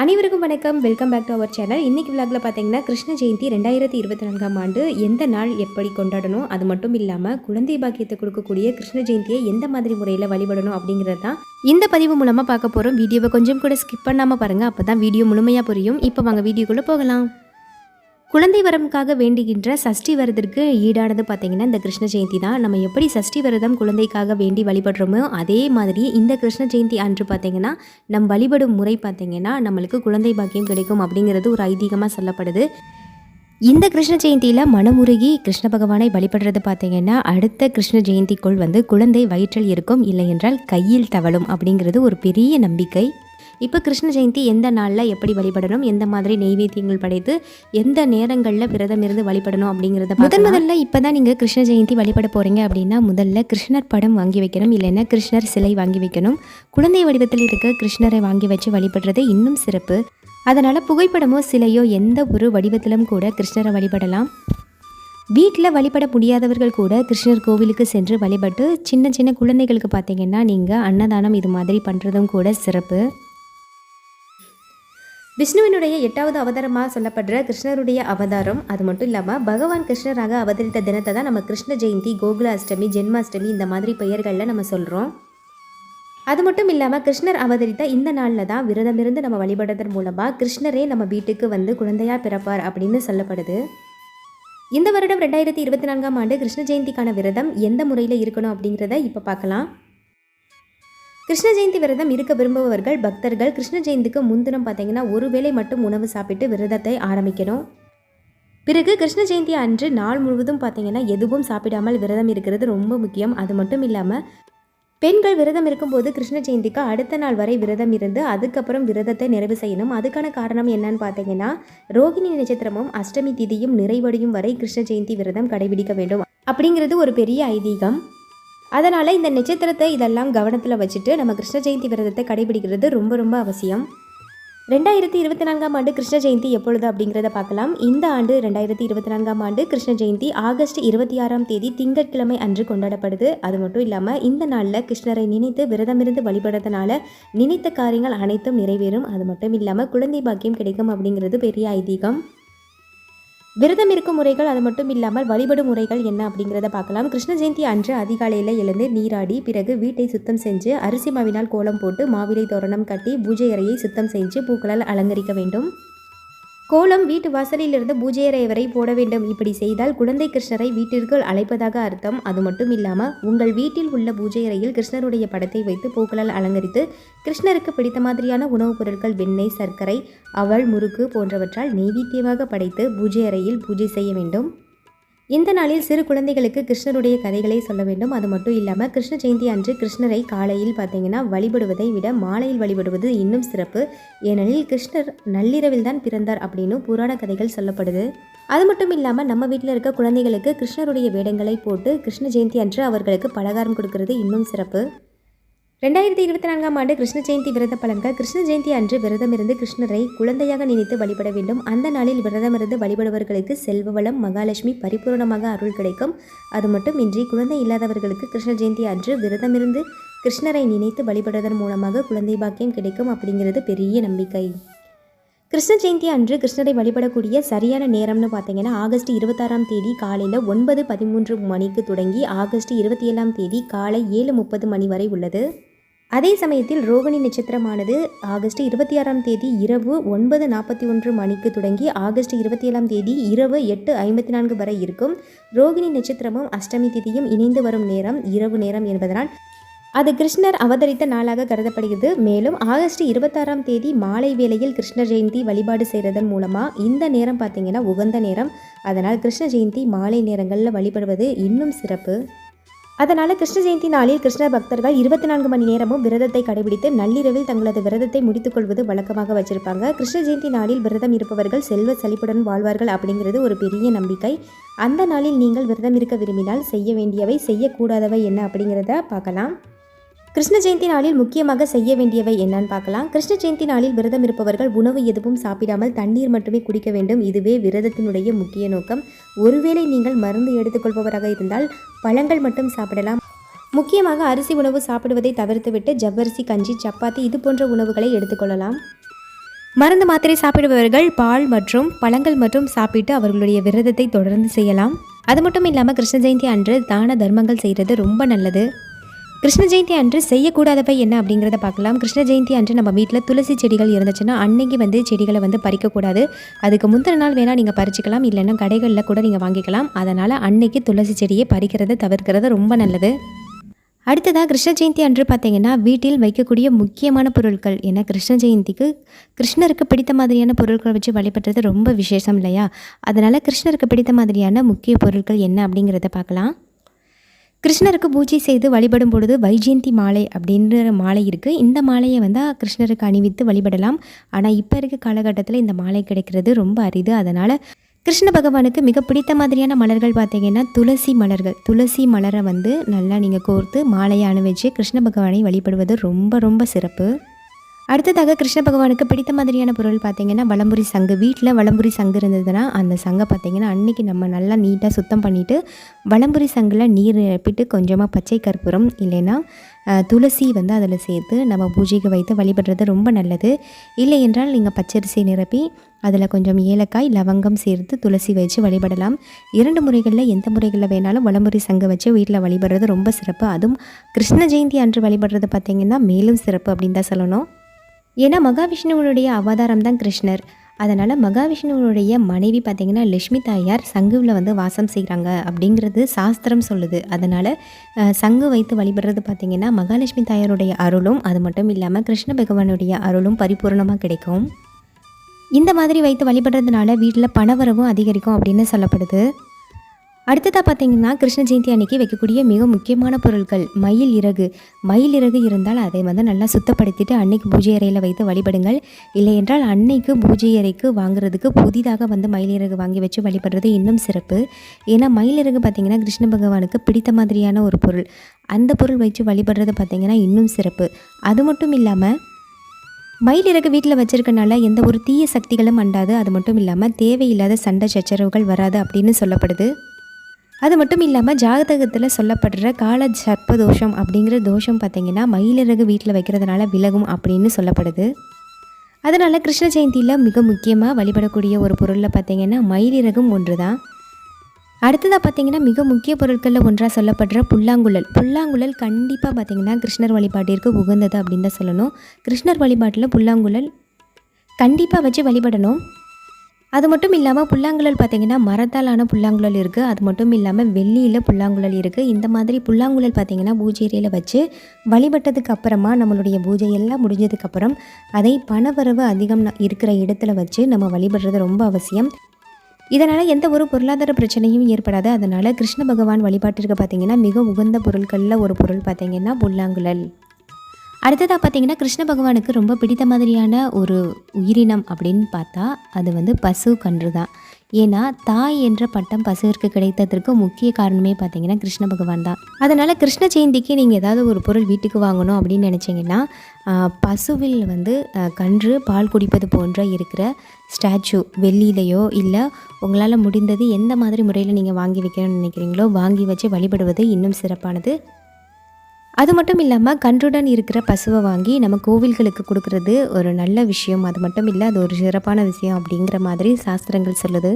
அனைவருக்கும் வணக்கம். Welcome back to our channel. இன்றைக்கி விலாகில் பார்த்தீங்கன்னா கிருஷ்ண ஜெயந்தி 2024ஆம் ஆண்டு எந்த நாள் எப்படி கொண்டாடணும், அது மட்டும் இல்லாமல் குழந்தை பாக்கியத்தை கொடுக்கக்கூடிய கிருஷ்ண ஜெயந்தியை எந்த மாதிரி முறையில் வழிபடணும் அப்படிங்கிறது தான் இந்த பதிவு மூலமாக பார்க்க போகிறோம். வீடியோவை கொஞ்சம் கூட ஸ்கிப் பண்ணாமல் பாருங்கள், அப்போ தான் வீடியோ முழுமையாக புரியும். இப்போ வாங்க வீடியோக்குள்ளே போகலாம். குழந்தை வரமுக்காக வேண்டுகின்ற சஷ்டி விரதத்திற்கு ஈடானது பார்த்திங்கன்னா இந்த கிருஷ்ண ஜெயந்தி தான். நம்ம எப்படி சஷ்டி விரதம் குழந்தைக்காக வேண்டி வழிபடுறோமோ அதே மாதிரி இந்த கிருஷ்ண ஜெயந்தி அன்று பார்த்திங்கன்னா நம் வழிபடும் முறை பார்த்திங்கன்னா நம்மளுக்கு குழந்தை பாக்கியம் கிடைக்கும் அப்படிங்கிறது ஒரு ஐதீகமாக சொல்லப்படுது. இந்த கிருஷ்ண ஜெயந்தியில் மனமுருகி கிருஷ்ண பகவானை வழிபடுறது பார்த்திங்கன்னா அடுத்த கிருஷ்ண ஜெயந்திக்குள் குழந்தை வயிற்றில் இருக்கும், இல்லை என்றால் கையில் தவழும் அப்படிங்கிறது ஒரு பெரிய நம்பிக்கை. இப்போ கிருஷ்ண ஜெயந்தி எந்த நாளில் எப்படி வழிபடணும், எந்த மாதிரி நெய்வேத்தியங்கள் படைத்து எந்த நேரங்களில் விரதம் இருந்து வழிபடணும் அப்படிங்கிறத முதல்ல இப்போ தான் நீங்கள் கிருஷ்ண ஜெயந்தி வழிபட போகிறீங்க அப்படின்னா முதல்ல கிருஷ்ணர் படம் வாங்கி வைக்கணும், இல்லைன்னா கிருஷ்ணர் சிலை வாங்கி வைக்கணும். குழந்தை வடிவத்தில் இருக்க கிருஷ்ணரை வாங்கி வச்சு வழிபடுறது இன்னும் சிறப்பு. அதனால் புகைப்படமோ சிலையோ எந்த ஒரு வடிவத்திலும் கூட கிருஷ்ணரை வழிபடலாம். வீட்டில் வழிபட முடியாதவர்கள் கூட கிருஷ்ணர் கோவிலுக்கு சென்று வழிபட்டு சின்ன சின்ன குழந்தைகளுக்கு பார்த்தீங்கன்னா நீங்கள் அன்னதானம் இது மாதிரி பண்ணுறதும் கூட சிறப்பு. விஷ்ணுவினுடைய 8வது அவதாரமாக சொல்லப்படுற கிருஷ்ணருடைய அவதாரம், அது மட்டும் இல்லாமல் பகவான் கிருஷ்ணராக அவதரித்த தினத்தை தான் நம்ம கிருஷ்ண ஜெயந்தி, கோகுல அஷ்டமி, ஜென்மாஷ்டமி இந்த மாதிரி பெயர்களில் நம்ம சொல்கிறோம். அது மட்டும் இல்லாமல் கிருஷ்ணர் அவதரித்த இந்த நாளில் தான் விரதமிருந்து நம்ம வழிபடுறதன் மூலமாக கிருஷ்ணரே நம்ம வீட்டுக்கு குழந்தையாக பிறப்பார் அப்படின்னு சொல்லப்படுது. இந்த வருடம் 2024ஆம் ஆண்டு கிருஷ்ண ஜெயந்திக்கான விரதம் எந்த முறையில் இருக்கணும் அப்படிங்கிறத இப்போ பார்க்கலாம். கிருஷ்ண ஜெயந்தி விரதம் இருக்க விரும்புபவர்கள் பக்தர்கள் கிருஷ்ண ஜெயந்திக்கு முன்தினம் பார்த்தீங்கன்னா ஒரு வேளை மட்டும் உணவு சாப்பிட்டு விரதத்தை ஆரம்பிக்கணும். பிறகு கிருஷ்ண ஜெயந்தி அன்று நாள் முழுவதும் பார்த்தீங்கன்னா எதுவும் சாப்பிடாமல் விரதம் இருக்கிறது ரொம்ப முக்கியம். அது மட்டும் இல்லாமல் பெண்கள் விரதம் இருக்கும்போது கிருஷ்ண ஜெயந்திக்கு அடுத்த நாள் வரை விரதம் இருந்து அதுக்கப்புறம் விரதத்தை நிறைவு செய்யணும். அதுக்கான காரணம் என்னன்னு பார்த்தீங்கன்னா ரோகிணி நட்சத்திரமும் அஷ்டமி திதியும் நிறைவடையும் வரை கிருஷ்ண ஜெயந்தி விரதம் கடைபிடிக்க வேண்டும் அப்படிங்கிறது ஒரு பெரிய ஐதீகம். அதனால் இந்த நட்சத்திரத்தை இதெல்லாம் கவனத்தில் வச்சுட்டு நம்ம கிருஷ்ண ஜெயந்தி விரதத்தை கடைபிடிக்கிறது ரொம்ப ரொம்ப அவசியம். 2024ஆம் ஆண்டு கிருஷ்ண ஜெயந்தி எப்பொழுது அப்படிங்கிறத பார்க்கலாம். இந்த ஆண்டு 2024ஆம் ஆண்டு கிருஷ்ண ஜெயந்தி ஆகஸ்ட் 26ஆம் தேதி திங்கட்கிழமை அன்று கொண்டாடப்படுது. அது மட்டும் இல்லாமல் இந்த நாளில் கிருஷ்ணரை நினைத்து விரதமிருந்து வழிபடுறதுனால நினைத்த காரியங்கள் அனைத்தும் நிறைவேறும். அது மட்டும் இல்லாமல் குழந்தை பாக்கியம் கிடைக்கும் அப்படிங்கிறது பெரிய ஐதீகம். விரதம் இருக்கும் முறைகள் அது மட்டும் இல்லாமல் வழிபடும் முறைகள் என்ன அப்படிங்கிறத பார்க்கலாம். கிருஷ்ண ஜெயந்தி அன்று அதிகாலையில் எழுந்து நீராடி பிறகு வீட்டை சுத்தம் செஞ்சு அரிசி மாவினால் கோலம் போட்டு மாவிலை தோரணம் கட்டி பூஜை அறையை சுத்தம் செஞ்சு பூக்களால் அலங்கரிக்க வேண்டும். கோலம் வீட்டு வாசலிலிருந்து பூஜை அறை வரை போட வேண்டும். இப்படி செய்தால் குழந்தை கிருஷ்ணரை வீட்டிற்குள் அழைப்பதாக அர்த்தம். அது மட்டும் இல்லாமல் உங்கள் வீட்டில் உள்ள பூஜை அறையில் கிருஷ்ணருடைய படத்தை வைத்து பூக்களால் அலங்கரித்து கிருஷ்ணருக்கு பிடித்த மாதிரியான உணவுப் பொருட்கள் வெண்ணெய், சர்க்கரை, அவல், முறுக்கு போன்றவற்றால் நெய்வேத்தியமாக படைத்து பூஜை அறையில் பூஜை செய்ய வேண்டும். இந்த நாளில் சிறு குழந்தைகளுக்கு கிருஷ்ணருடைய கதைகளை சொல்ல வேண்டும். அது மட்டும் இல்லாமல் கிருஷ்ண ஜெயந்தி அன்று கிருஷ்ணரை காலையில் பார்த்தீங்கன்னா வழிபடுவதை விட மாலையில் வழிபடுவது இன்னும் சிறப்பு. ஏனெனில் கிருஷ்ணர் நள்ளிரவில் தான் பிறந்தார் அப்படின்னு புராண கதைகள் சொல்லப்படுது. அது மட்டும் இல்லாமல் நம்ம வீட்டில் இருக்க குழந்தைகளுக்கு கிருஷ்ணருடைய வேடங்களை போட்டு கிருஷ்ண ஜெயந்தி அன்று அவர்களுக்கு பலகாரம் கொடுக்கறது இன்னும் சிறப்பு. 2024ஆம் ஆண்டு கிருஷ்ண ஜெயந்தி விரத பலன்கள். கிருஷ்ண ஜெயந்தி அன்று விரதமிருந்து கிருஷ்ணரை குழந்தையாக நினைத்து வழிபட வேண்டும். அந்த நாளில் விரதமிருந்து வழிபடுபவர்களுக்கு செல்வ வளம், மகாலட்சுமி பரிபூர்ணமாக அருள் கிடைக்கும். அது மட்டும் இன்றி குழந்தை இல்லாதவர்களுக்கு கிருஷ்ண ஜெயந்தி அன்று விரதமிருந்து கிருஷ்ணரை நினைத்து வழிபடுவதன் மூலமாக குழந்தை பாக்கியம் கிடைக்கும் அப்படிங்கிறது பெரிய நம்பிக்கை. கிருஷ்ண ஜெயந்தி அன்று கிருஷ்ணரை வழிபடக்கூடிய சரியான நேரம்னு பார்த்தீங்கன்னா ஆகஸ்ட் 26ஆம் தேதி காலையில் 9:13 மணிக்கு தொடங்கி ஆகஸ்ட் 27ஆம் தேதி காலை 7:30 மணி வரை உள்ளது. அதே சமயத்தில் ரோகிணி நட்சத்திரமானது ஆகஸ்ட் 26ஆம் தேதி இரவு 9:41 மணிக்கு தொடங்கி ஆகஸ்ட் 27ஆம் தேதி இரவு 8:54 வரை இருக்கும். ரோகிணி நட்சத்திரமும் அஷ்டமி திதியும் இணைந்து வரும் நேரம் இரவு நேரம் என்பதனால் அது கிருஷ்ணர் அவதரித்த நாளாக கருதப்படுகிறது. மேலும் ஆகஸ்ட் 26ஆம் தேதி மாலை வேளையில் கிருஷ்ண ஜெயந்தி வழிபாடு செய்கிறதன் மூலமாக இந்த நேரம் பார்த்திங்கன்னா உகந்த நேரம். அதனால் கிருஷ்ண ஜெயந்தி மாலை நேரங்களில் வழிபடுவது இன்னும் சிறப்பு. அதனால் கிருஷ்ண ஜெயந்தி நாளில் கிருஷ்ண பக்தர்கள் 24 மணி நேரமும் விரதத்தை கடைபிடித்து நள்ளிரவில் தங்களது விரதத்தை முடித்துக்கொள்வது வழக்கமாக வச்சிருப்பாங்க. கிருஷ்ண ஜெயந்தி நாளில் விரதம் இருப்பவர்கள் செல்வ செழிப்புடன் வாழ்வார்கள் அப்படிங்கிறது ஒரு பெரிய நம்பிக்கை. அந்த நாளில் நீங்கள் விரதம் இருக்க விரும்பினால் செய்ய வேண்டியவை, செய்யக்கூடாதவை என்ன அப்படிங்கிறத பார்க்கலாம். கிருஷ்ண ஜெயந்தி நாளில் முக்கியமாக செய்ய வேண்டியவை என்னன்னு பார்க்கலாம். கிருஷ்ண ஜெயந்தி நாளில் விரதம் இருப்பவர்கள் உணவு எதுவும் சாப்பிடாமல் தண்ணீர் மட்டுமே குடிக்க வேண்டும். இதுவே விரதத்தினுடைய முக்கிய நோக்கம். ஒருவேளை நீங்கள் மருந்து எடுத்துக்கொள்பவராக இருந்தால் பழங்கள் மட்டும் சாப்பிடலாம். முக்கியமாக அரிசி உணவு சாப்பிடுவதை தவிர்த்துவிட்டு ஜவ்வரிசி, கஞ்சி, சப்பாத்தி இது போன்ற உணவுகளை எடுத்துக்கொள்ளலாம். மருந்து மாத்திரை சாப்பிடுபவர்கள் பால் மற்றும் பழங்கள் மற்றும் சாப்பிட்டு அவர்களுடைய விரதத்தை தொடர்ந்து செய்யலாம். அது மட்டும் இல்லாமல் கிருஷ்ண ஜெயந்தி அன்று தான தர்மங்கள் செய்கிறது ரொம்ப நல்லது. கிருஷ்ண ஜெயந்தி அன்று செய்யக்கூடாதவை என்ன அப்படிங்கிறத பார்க்கலாம். கிருஷ்ண ஜெயந்தி அன்று நம்ம வீட்டில் துளசி செடிகள் இருந்துச்சுன்னா அன்னைக்கு செடிகளை பறிக்கக்கூடாது. அதுக்கு முந்தின நாள் வேணால் நீங்கள் பறிச்சிக்கலாம், இல்லைன்னா கடைகளில் கூட நீங்கள் வாங்கிக்கலாம். அதனால் அன்னைக்கு துளசி செடியை பறிக்கிறத தவிர்க்கிறது ரொம்ப நல்லது. அடுத்ததாக கிருஷ்ண ஜெயந்தி அன்று பார்த்திங்கன்னா வீட்டில் வைக்கக்கூடிய முக்கியமான பொருட்கள், ஏன்னா கிருஷ்ண ஜெயந்திக்கு கிருஷ்ணருக்கு பிடித்த மாதிரியான பொருட்களை வச்சு வழிபடுறது ரொம்ப விசேஷம் இல்லையா? அதனால் கிருஷ்ணருக்கு பிடித்த மாதிரியான முக்கிய பொருட்கள் என்ன அப்படிங்கிறத பார்க்கலாம். கிருஷ்ணருக்கு பூஜை செய்து வழிபடும் பொழுது வைஜெயந்தி மாலை அப்படின்ற மாலை இருக்குது. இந்த மாலையை கிருஷ்ணருக்கு அணிவித்து வழிபடலாம். ஆனால் இப்போ இருக்க காலகட்டத்தில் இந்த மாலை கிடைக்கிறது ரொம்ப அரிது. அதனால் கிருஷ்ண பகவானுக்கு மிக பிடித்த மாதிரியான மலர்கள் பார்த்திங்கன்னா துளசி மலர்கள். துளசி மலரை நல்லா நீங்கள் கோர்த்து மாலையை அணிவிச்சு கிருஷ்ண பகவானை வழிபடுவது ரொம்ப ரொம்ப சிறப்பு. அடுத்ததாக கிருஷ்ண பகவானுக்கு பிடித்த மாதிரியான பொருள் பார்த்திங்கன்னா வலம்புரி சங்கு. வீட்டில் வலம்புரி சங்கு இருந்ததுன்னா அந்த சங்கை பார்த்திங்கன்னா அன்றைக்கி நம்ம நல்லா நீட்டாக சுத்தம் பண்ணிவிட்டு வலம்புரி சங்கில் நீர் நிரப்பிட்டு கொஞ்சமாக பச்சை கற்பூரம் இல்லைன்னா துளசி அதில் சேர்த்து நம்ம பூஜைக்கு வைத்து வழிபடுறது ரொம்ப நல்லது. இல்லை என்றால் நீங்கள் பச்சரிசி நிரப்பி அதில் கொஞ்சம் ஏலக்காய், லவங்கம் சேர்த்து துளசி வச்சு வழிபடலாம். 2 முறைகளில் எந்த முறைகளில் வேணாலும் வலம்புரி சங்கை வச்சு வீட்டில் வழிபடுறது ரொம்ப சிறப்பு. அதுவும் கிருஷ்ண ஜெயந்தி அன்று வழிபடுறது பார்த்திங்கன்னா மேலும் சிறப்பு அப்படின்னு தான் சொல்லணும். ஏன்னா மகாவிஷ்ணுவனுடைய அவதாரம் தான் கிருஷ்ணர். அதனால் மகாவிஷ்ணுவனுடைய மனைவி பார்த்திங்கன்னா லட்சுமி தாயார் சங்குவில் வாசம் செய்கிறாங்க அப்படிங்கிறது சாஸ்திரம் சொல்லுது. அதனால் சங்கு வைத்து வழிபடுறது பார்த்திங்கன்னா மகாலட்சுமி தாயாருடைய அருளும் அது மட்டும் இல்லாமல் கிருஷ்ண பகவானுடைய அருளும் பரிபூர்ணமாக கிடைக்கும். இந்த மாதிரி வைத்து வழிபடுறதுனால வீட்டில் பணவரவும் அதிகரிக்கும் அப்படின்னு சொல்லப்படுது. அடுத்ததாக பார்த்திங்கன்னா கிருஷ்ண ஜெயந்தி அன்றைக்கி வைக்கக்கூடிய மிக முக்கியமான பொருட்கள் மயில் இறகு. மயில் இறகு இருந்தால் அதை நல்லா சுத்தப்படுத்திட்டு அன்னைக்கு பூஜை அறையில் வைத்து வழிபடுங்கள். இல்லை என்றால் அன்னைக்கு பூஜை அறைக்கு வாங்குறதுக்கு புதிதாக மயில் இறகு வாங்கி வச்சு வழிபடுறது இன்னும் சிறப்பு. ஏன்னா மயில் இறகு பார்த்திங்கன்னா கிருஷ்ண பகவானுக்கு பிடித்த மாதிரியான ஒரு பொருள். அந்த பொருள் வச்சு வழிபடுறது பார்த்திங்கன்னா இன்னும் சிறப்பு. அது மட்டும் இல்லாமல் மயில் இறகு வீட்டில் வச்சுருக்கனால எந்த ஒரு தீய சக்திகளும் அண்டாது. அது மட்டும் இல்லாமல் தேவையில்லாத சண்டை சச்சரவுகள் வராது அப்படின்னு சொல்லப்படுது. அது மட்டும் இல்லாமல் ஜாதகத்தில் சொல்லப்படுற கால சர்ப்ப தோஷம் அப்படிங்கிற தோஷம் பார்த்திங்கன்னா மயிலிறகு வீட்டில் வைக்கிறதுனால விலகும் அப்படின்னு சொல்லப்படுது. அதனால் கிருஷ்ண ஜெயந்தியில் மிக முக்கியமாக வழிபடக்கூடிய ஒரு பொருளில் பார்த்திங்கன்னா மயிலிறகும் ஒன்று தான். அடுத்ததாக பார்த்திங்கன்னா மிக முக்கிய பொருட்களில் ஒன்றாக சொல்லப்படுற புல்லாங்குழல் கண்டிப்பாக பார்த்திங்கன்னா கிருஷ்ணர் வழிபாட்டிற்கு உகந்தது அப்படின்னு தான் சொல்லணும். கிருஷ்ணர் வழிபாட்டில் புல்லாங்குழல் கண்டிப்பாக வச்சு வழிபடணும். அது மட்டும் இல்லாமல் புல்லாங்குழல் பார்த்திங்கன்னா மரத்தாலான புல்லாங்குழல் இருக்குது. அது மட்டும் இல்லாமல் வெள்ளியில் புல்லாங்குழல் இருக்குது. இந்த மாதிரி புல்லாங்குழல் பார்த்திங்கன்னா பூஜை அறையில் வச்சு வழிபட்டதுக்கு அப்புறமா நம்மளுடைய பூஜை எல்லாம் முடிஞ்சதுக்கப்புறம் அதை பணவரவு அதிகம் இருக்கிற இடத்துல வச்சு நம்ம வழிபடுறது ரொம்ப அவசியம். இதனால் எந்த ஒரு பொருளாதார பிரச்சனையும் ஏற்படாது. அதனால் கிருஷ்ண பகவான் வழிபாட்டிற்கு பார்த்திங்கன்னா மிக உகந்த பொருட்களில் ஒரு பொருள் பார்த்திங்கன்னா புல்லாங்குழல். அடுத்ததாக பார்த்திங்கன்னா கிருஷ்ண பகவானுக்கு ரொம்ப பிடித்த மாதிரியான ஒரு உயிரினம் அப்படின்னு பார்த்தா அது பசு கன்று தான். ஏன்னா தாய் என்ற பட்டம் பசுவிற்கு கிடைத்ததற்கு முக்கிய காரணமே பார்த்திங்கன்னா கிருஷ்ண பகவான் தான். அதனால் கிருஷ்ண ஜெயந்திக்கு நீங்கள் ஏதாவது ஒரு பொருள் வீட்டுக்கு வாங்கணும் அப்படின்னு நினச்சிங்கன்னா பசுவில் கன்று பால் குடிப்பது போன்ற இருக்கிற ஸ்டாச்சு வெள்ளியிலையோ இல்லை உங்களால் முடிந்தது எந்த மாதிரி முறையில் நீங்கள் வாங்கி வைக்கணும்னு நினைக்கிறீங்களோ வாங்கி வச்சு வழிபடுவது இன்னும் சிறப்பானது. அது மட்டும் இல்லாமல் கன்றுடன் இருக்கிற பசுவை வாங்கி நம்ம கோவில்களுக்கு கொடுக்கறது ஒரு நல்ல விஷயம். அது மட்டும் இல்லை, அது ஒரு சிறப்பான விஷயம் அப்படிங்கிற மாதிரி சாஸ்திரங்கள் சொல்லுது.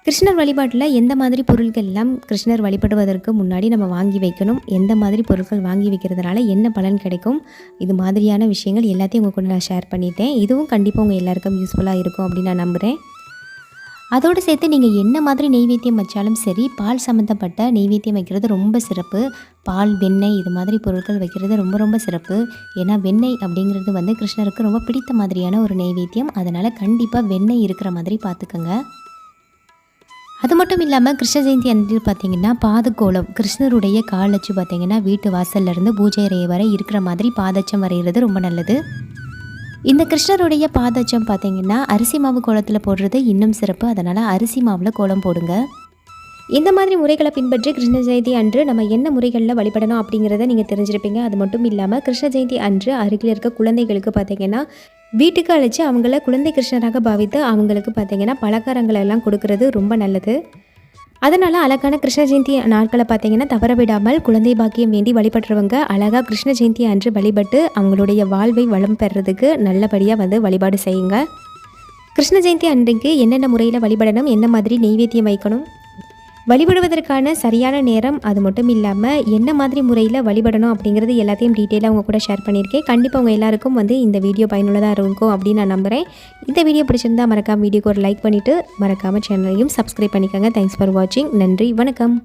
கிருஷ்ணர் வழிபாட்டில் எந்த மாதிரி பொருட்கள் எல்லாம் கிருஷ்ணர் வழிபடுவதற்கு முன்னாடி நம்ம வாங்கி வைக்கணும், எந்த மாதிரி பொருட்கள் வாங்கி வைக்கிறதுனால என்ன பலன் கிடைக்கும், இது மாதிரியான விஷயங்கள் எல்லாத்தையும் உங்கள் கூட நான் ஷேர் பண்ணிட்டேன். இதுவும் கண்டிப்பாக உங்கள் எல்லாருக்கும் யூஸ்ஃபுல்லாக இருக்கும் அப்படின்னு நான் நம்புகிறேன். அதோடு சேர்த்து நீங்கள் என்ன மாதிரி நெய்வேத்தியம் வச்சாலும் சரி பால் சம்மந்தப்பட்ட நெய்வேத்தியம் வைக்கிறது ரொம்ப சிறப்பு. பால், வெண்ணெய் இது மாதிரி பொருட்கள் வைக்கிறது ரொம்ப ரொம்ப சிறப்பு. ஏன்னா வெண்ணெய் அப்படிங்கிறது கிருஷ்ணருக்கு ரொம்ப பிடித்த மாதிரியான ஒரு நெய்வேத்தியம். அதனால் கண்டிப்பாக வெண்ணெய் இருக்கிற மாதிரி பார்த்துக்கோங்க. அது மட்டும் இல்லாமல் கிருஷ்ண ஜெயந்தி அன்று பார்த்திங்கன்னா பாதக்கோலம் கிருஷ்ணருடைய கால் வச்சு பார்த்திங்கன்னா வீட்டு வாசல்லேருந்து பூஜை அறை வரை இருக்கிற மாதிரி பாதச்சம் வரைகிறது ரொம்ப நல்லது. இந்த கிருஷ்ணருடைய பாதச்சம் பார்த்திங்கன்னா அரிசி மாவு கோலத்தில் போடுறது இன்னும் சிறப்பு. அதனால் அரிசி மாவில் கோலம் போடுங்க. இந்த மாதிரி முறைகளை பின்பற்றி கிருஷ்ண ஜெயந்தி அன்று நம்ம என்ன முறைகளில் வழிபடணும் அப்படிங்கிறத நீங்கள் தெரிஞ்சிருப்பீங்க. அது மட்டும் இல்லாமல் கிருஷ்ண ஜெயந்தி அன்று அருகில் இருக்க குழந்தைகளுக்கு பார்த்திங்கன்னா வீட்டுக்கு அழைச்சி அவங்கள குழந்தை கிருஷ்ணராக பாவித்து அவங்களுக்கு பார்த்திங்கன்னா பலகாரங்கள் எல்லாம் கொடுக்கறது ரொம்ப நல்லது. அதனால் அழகான கிருஷ்ண ஜெயந்தி நாட்களை பார்த்தீங்கன்னா தவற விடாமல் குழந்தை பாக்கியம் வேண்டி வழிபடுறவங்க அழகாக கிருஷ்ண ஜெயந்தி அன்று வழிபட்டு அவங்களுடைய வாழ்வை வளம் பெறுறதுக்கு நல்லபடியாக வந்து வழிபாடு செய்யுங்க. கிருஷ்ண ஜெயந்தி அன்றைக்கு என்னென்ன முறையில் வழிபடணும், என்ன மாதிரி நெய்வேத்தியம் வைக்கணும், வழிபடுவதற்கான சரியான நேரம், அது மட்டும் இல்லாமல் என்ன மாதிரி முறையில் வழிபடணும் அப்படிங்கிறது எல்லாத்தையும் டீட்டெயிலாக அவங்க கூட ஷேர் பண்ணியிருக்கேன். கண்டிப்பாக அவங்க எல்லாருக்கும் வந்து இந்த வீடியோ பயனுள்ளதாக இருக்கும் அப்படின்னு நான் நம்புகிறேன். இந்த வீடியோ பிடிச்சிருந்தா மறக்காமல் வீடியோக்கு ஒரு லைக் பண்ணிவிட்டு மறக்காமல் சேனலையும் சப்ஸ்கிரைப் பண்ணிக்கோங்க. தேங்க்ஸ் ஃபார் வாட்சிங். நன்றி, வணக்கம்.